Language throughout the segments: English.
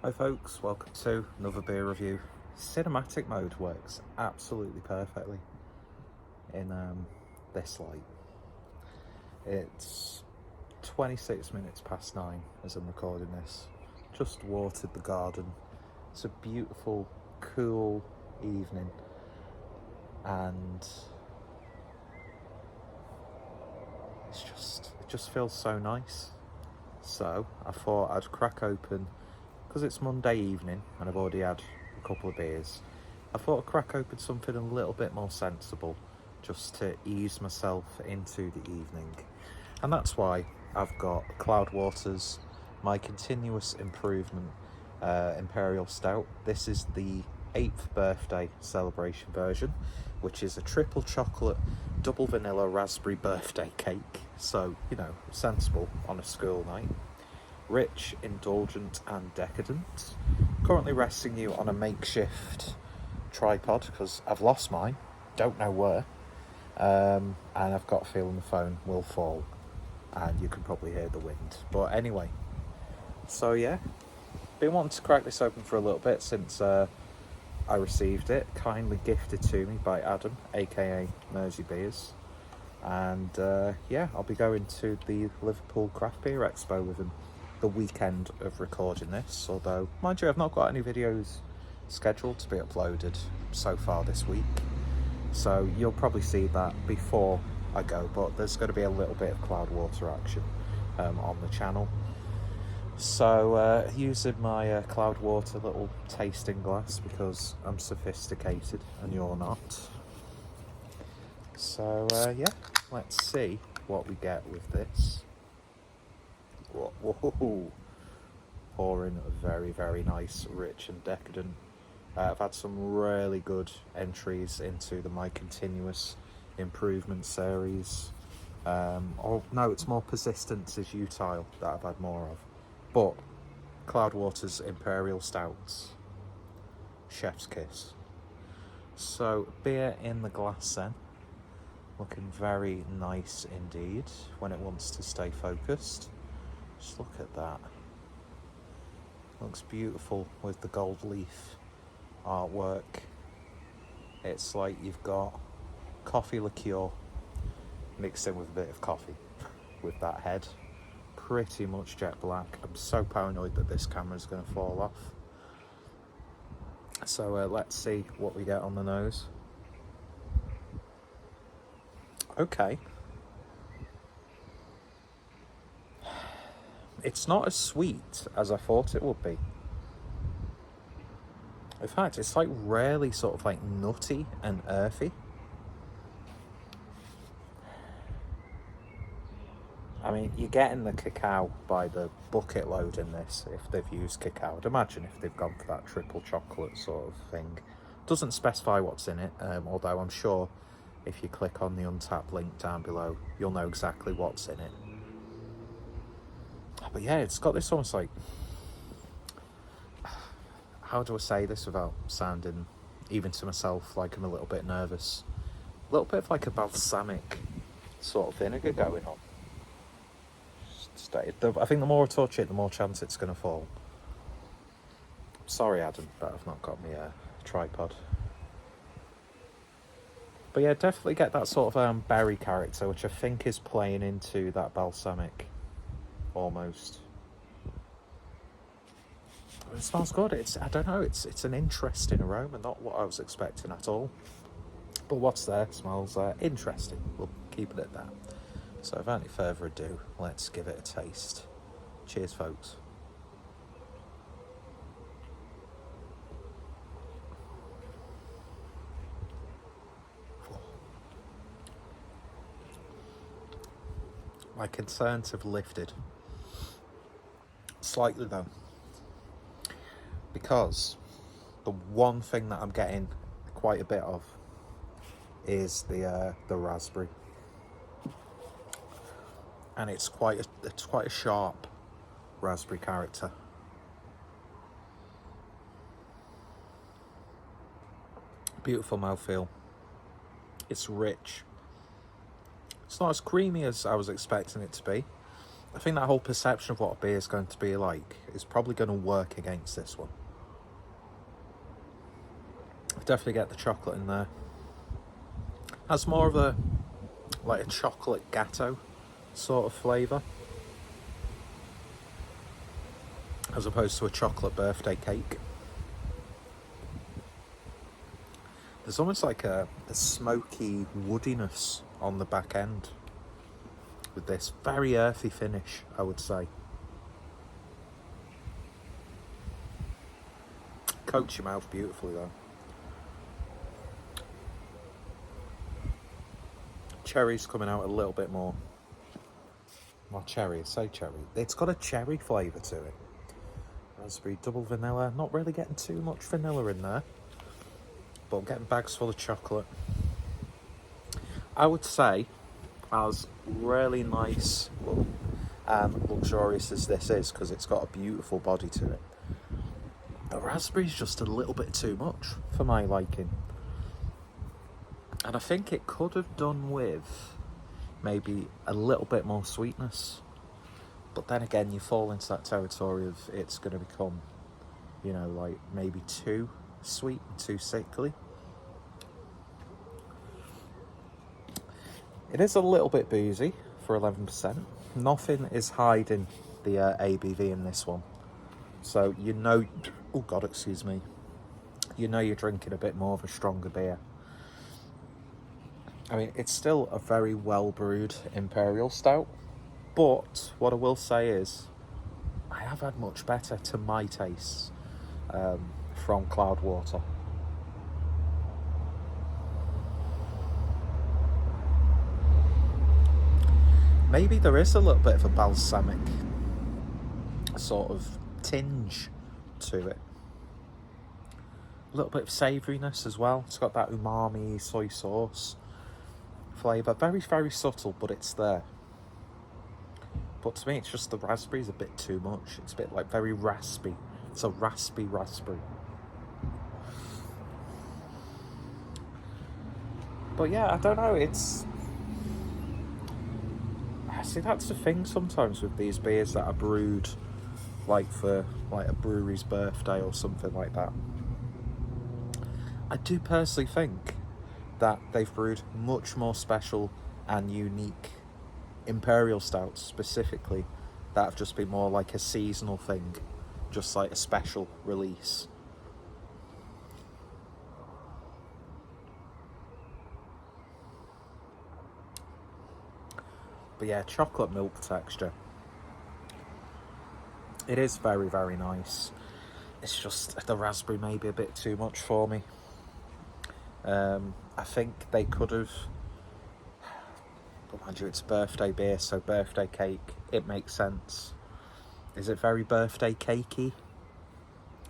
Hi folks, welcome to another beer review. Cinematic mode works absolutely perfectly in this light. It's 26 minutes past 9 as I'm recording this. Just watered the garden. It's a beautiful, cool evening and it just feels so nice. So I thought I'd crack open, because it's Monday evening and I've already had a couple of beers, I thought I'd crack open something a little bit more sensible just to ease myself into the evening. And that's why I've got Cloudwater's My Continuous Improvement Imperial Stout. This is the 8th birthday celebration version, which is a triple chocolate, double vanilla raspberry birthday cake. So, you know, sensible on a school night. Rich, indulgent and decadent. Currently resting you on a makeshift tripod because I've lost mine, don't know where, and I've got a feeling the phone will fall and you can probably hear the wind. But anyway, so yeah, been wanting to crack this open for a little bit since I received it, kindly gifted to me by Adam, aka Mersey Beers. And yeah, I'll be going to the Liverpool Craft Beer Expo with him the weekend of recording this, although mind you I've not got any videos scheduled to be uploaded so far this week, so you'll probably see that before I go, but there's going to be a little bit of Cloudwater action on the channel. So using my Cloudwater little tasting glass because I'm sophisticated and you're not. So yeah, let's see what we get with this. Whoa. Pouring very, very nice, rich and decadent. I've had some really good entries into the My Continuous Improvement series. Oh no, it's more Persistence is Utile that I've had more of. But Cloudwater's Imperial Stouts, chef's kiss. So beer in the glass then. Looking very nice indeed when it wants to stay focused. Just look at that. Looks beautiful with the gold leaf artwork. It's like you've got coffee liqueur mixed in with a bit of coffee with that head. Pretty much jet black. I'm so paranoid that this camera's going to fall off. So let's see what we get on the nose. Okay. It's not as sweet as I thought it would be. In fact, it's like really sort of like nutty and earthy. I mean, you're getting the cacao by the bucket load in this if they've used cacao. I'd imagine if they've gone for that triple chocolate sort of thing. Doesn't specify what's in it, although I'm sure if you click on the Untappd link down below, you'll know exactly what's in it. But yeah, it's got this almost like, how do I say this without sounding, even to myself, like I'm a little bit nervous? A little bit of like a balsamic sort of vinegar going on. I think the more I touch it, the more chance it's going to fall. Sorry, Adam, but I've not got my tripod. But yeah, definitely get that sort of berry character, which I think is playing into that balsamic. Almost. It smells good. I don't know, it's an interesting aroma, not what I was expecting at all. But what's there smells interesting. We'll keep it at that. So without any further ado, let's give it a taste. Cheers, folks. My concerns have lifted. Slightly though. Because the one thing that I'm getting quite a bit of is the raspberry. And it's quite a sharp raspberry character. Beautiful mouthfeel. It's rich. It's not as creamy as I was expecting it to be. I think that whole perception of what a beer is going to be like is probably going to work against this one. Definitely get the chocolate in there. Has more of a chocolate gatto sort of flavour, as opposed to a chocolate birthday cake. There's almost like a smoky woodiness on the back end with this very earthy finish, I would say. Coats your mouth beautifully though. Cherry's coming out a little bit more. Well, cherry, say cherry. It's got a cherry flavour to it. Raspberry double vanilla. Not really getting too much vanilla in there, but I'm getting bags full of chocolate. I would say, as really nice and luxurious as this is, because it's got a beautiful body to it, the raspberry's just a little bit too much for my liking. And I think it could have done with maybe a little bit more sweetness. But then again, you fall into that territory of it's going to become, you know, like maybe too sweet and too sickly. It is a little bit boozy for 11%. Nothing is hiding the ABV in this one. So you know, oh God, excuse me. You know you're drinking a bit more of a stronger beer. I mean, it's still a very well brewed imperial stout, but what I will say is I have had much better to my taste from Cloudwater. Maybe there is a little bit of a balsamic sort of tinge to it. A little bit of savouriness as well. It's got that umami soy sauce flavour. Very, very subtle, but it's there. But to me, it's just the raspberry's a bit too much. It's a bit like very raspy. It's a raspy raspberry. But yeah, I don't know. It's... See, that's the thing sometimes with these beers that are brewed like for like a brewery's birthday or something like that. I do personally think that they've brewed much more special and unique imperial stouts specifically that have just been more like a seasonal thing, just like a special release. But yeah, chocolate milk texture. It is very, very nice. It's just the raspberry may be a bit too much for me. I think they could have, but mind you, it's birthday beer, so birthday cake, it makes sense. Is it very birthday cakey?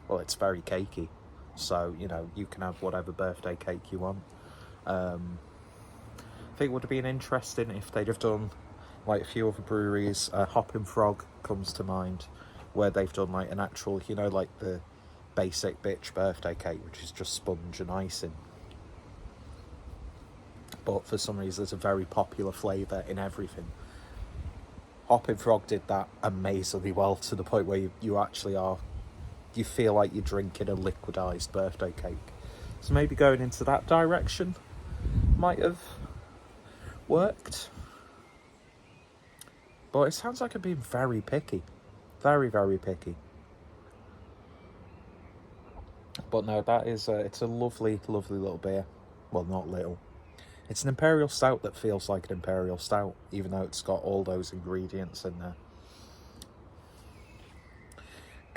Well, it's very cakey, so you know, you can have whatever birthday cake you want. I think it would have been interesting if they'd have done like a few other breweries. Hopping Frog comes to mind, where they've done like an actual, you know, like the basic bitch birthday cake, which is just sponge and icing. But for some reason, there's a very popular flavour in everything. Hopping Frog did that amazingly well, to the point where you actually are, you feel like you're drinking a liquidised birthday cake. So maybe going into that direction might have worked. But it sounds like I'm being very picky. Very, very picky. But no, that is, it's a lovely, lovely little beer. Well, not little. It's an imperial stout that feels like an imperial stout, even though it's got all those ingredients in there.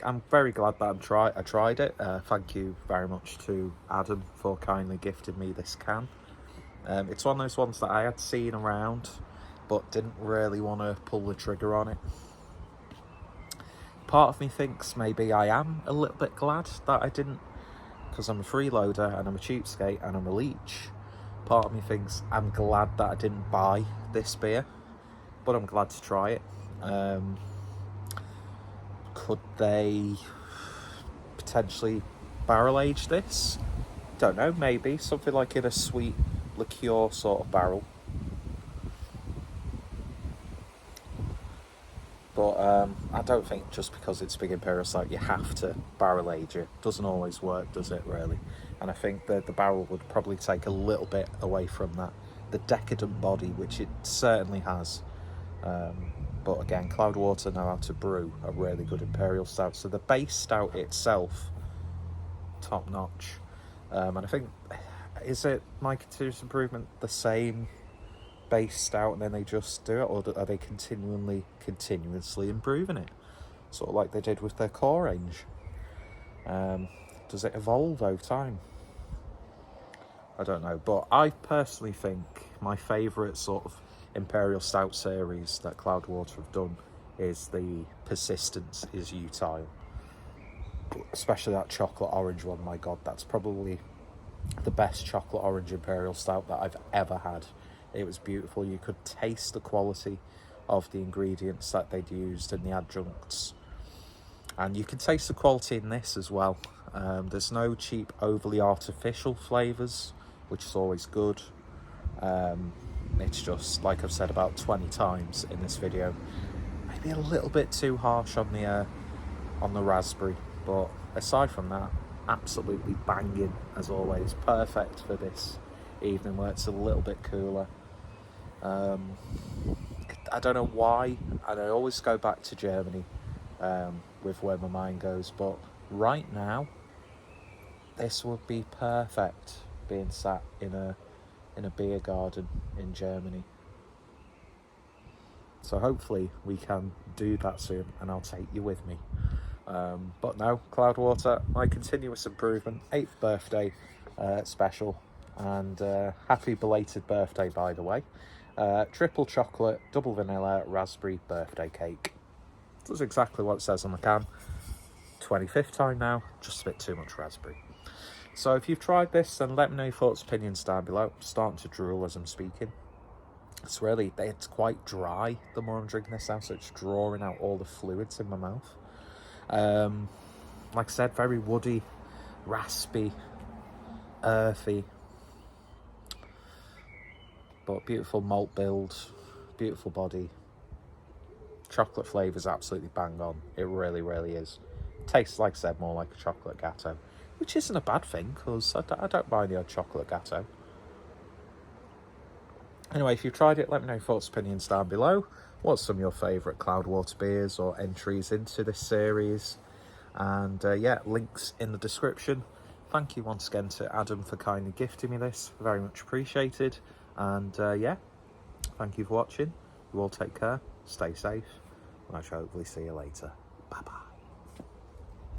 I'm very glad that I tried it. Thank you very much to Adam for kindly gifting me this can. It's one of those ones that I had seen around, but didn't really want to pull the trigger on it. Part of me thinks maybe I am a little bit glad that I didn't, because I'm a freeloader and I'm a cheapskate and I'm a leech. Part of me thinks I'm glad that I didn't buy this beer, but I'm glad to try it. Could they potentially barrel age this? Don't know, maybe something like in a sweet liqueur sort of barrel. I don't think just because it's big imperial stout you have to barrel age it. Doesn't always work, does it, really? And I think that the barrel would probably take a little bit away from that, the decadent body, which it certainly has. But again, Cloudwater know how to brew a really good imperial stout. So the base stout itself, top notch. And I think, is it my continuous improvement the same base stout and then they just do it, or are they continuously improving it, sort of like they did with their core range? Does it evolve over time? I don't know, but I personally think my favourite sort of imperial stout series that Cloudwater have done is the Persistence is Utile, especially that chocolate orange one. My god, that's probably the best chocolate orange imperial stout that I've ever had. It was beautiful. You could taste the quality of the ingredients that they'd used and the adjuncts. And you can taste the quality in this as well. There's no cheap, overly artificial flavours, which is always good. It's just, like I've said about 20 times in this video, maybe a little bit too harsh on the raspberry. But aside from that, absolutely banging as always. Perfect for this evening where it's a little bit cooler. I don't know why, and I always go back to Germany with where my mind goes, but right now this would be perfect being sat in a beer garden in Germany. So hopefully we can do that soon and I'll take you with me. But no, Cloudwater, my continuous improvement 8th birthday special, and happy belated birthday, by the way. Triple chocolate, double vanilla, raspberry birthday cake. That's exactly what it says on the can. 25th time now, just a bit too much raspberry. So if you've tried this, then let me know your thoughts, opinions down below. I'm starting to drool as I'm speaking. It's quite dry the more I'm drinking this now, so it's drawing out all the fluids in my mouth. Like I said, very woody, raspy, earthy, but beautiful malt build, beautiful body. Chocolate flavour's absolutely bang on. It really, really is. Tastes, like I said, more like a chocolate gatto, which isn't a bad thing, because I don't mind the odd chocolate gatto. Anyway, if you've tried it, let me know your thoughts, opinions down below. What's some of your favourite Cloudwater beers or entries into this series? And yeah, links in the description. Thank you once again to Adam for kindly gifting me this. Very much appreciated. And yeah, thank you for watching. You all take care, stay safe, and I shall hopefully see you later. Bye bye.